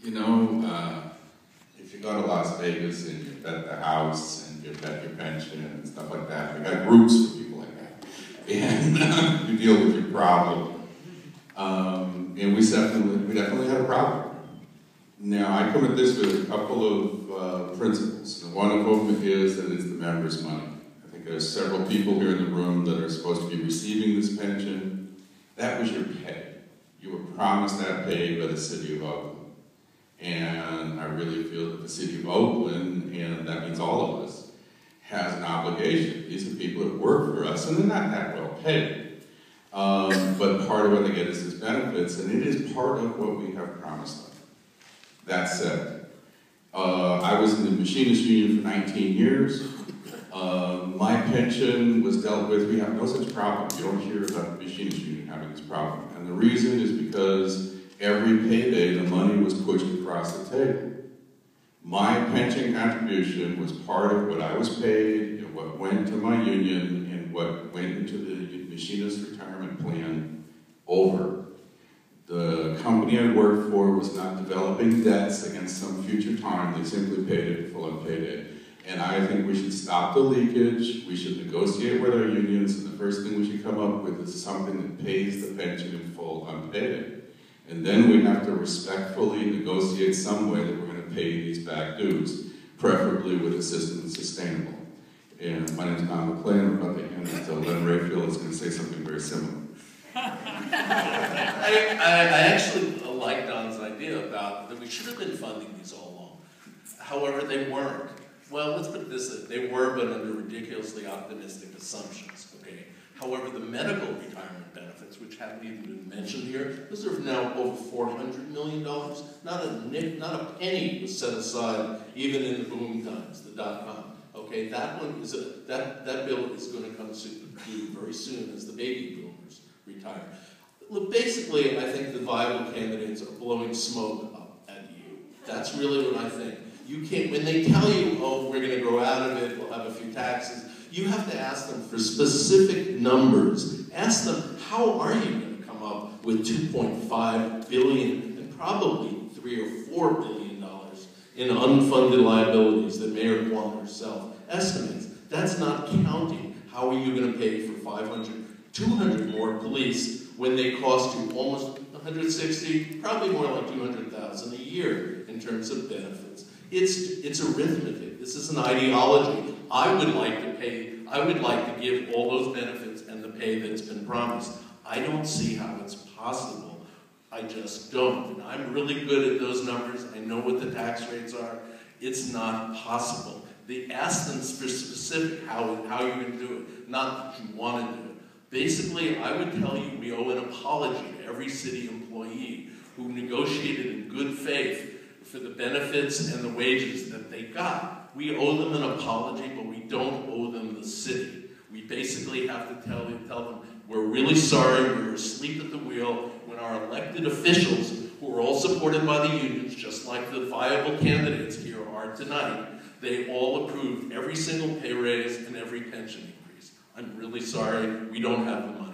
You know, if you go to Las Vegas and you bet the house and you bet your pension and stuff like that, we got groups for people like that. And you deal with your problem. And we definitely had a problem. Now, I come at this with a couple of principles. And one of them is that it's the members' money. I think there's several people here in the room that are supposed to be receiving this pension. That was your pay. You were promised that pay by the City of Oakland. And I really feel that the City of Oakland, and that means all of us, has an obligation. These are people that work for us, and they're not that well paid. But part of what they get is these benefits, and it is part of what we have promised them. That said, I was in the machinist union for 19 years. My pension was dealt with. We have no such problem. You don't hear about the machinist union having this problem. And the reason is because every payday the money was pushed across the table. My pension contribution was part of what I was paid and what went to my union and what went into the machinist retirement plan over. The company I worked for was not developing debts against some future time. They simply paid it full and paid it. And I think we should stop the leakage. We should negotiate with our unions. And the first thing we should come up with is something that pays the pension in full unpaid. And then we have to respectfully negotiate some way that we're going to pay these back dues, preferably with a system that's sustainable. And my name is Don McClain. I'm about to hand it to Len Rayfield is going to say something very similar. I actually like Don's idea about that we should have been funding these all along. However, they weren't. Well, let's put it this way. They were, but under ridiculously optimistic assumptions, okay? However, the medical retirement benefits, which haven't even been mentioned here, those are now over $400 million. Not a penny was set aside, even in the boom times, the .com. Okay, that one is that bill is going to come due very soon as the baby boomers retire. Look, basically, I think the viable candidates are blowing smoke up at you. That's really what I think. You can't, when they tell you, oh, we're going to grow out of it, we'll have a few taxes, you have to ask them for specific numbers. Ask them, how are you going to come up with $2.5 billion and probably $3 or $4 billion in unfunded liabilities that Mayor Kwon herself estimates? That's not counting. How are you going to pay for 500, 200 more police when they cost you almost 160, probably more like 200,000 a year in terms of benefits? It's arithmetic. This is an ideology. I would like to give all those benefits and the pay that's been promised. I don't see how it's possible. I just don't. And I'm really good at those numbers. I know what the tax rates are. It's not possible. They ask them for specific how you're going to do it, not that you want to do it. Basically, I would tell you we owe an apology to every city employee who negotiated in good faith for the benefits and the wages that they got. We owe them an apology, but we don't owe them the city. We basically have to tell them, we're really sorry, we were asleep at the wheel when our elected officials, who are all supported by the unions, just like the viable candidates here are tonight, they all approved every single pay raise and every pension increase. I'm really sorry, we don't have the money.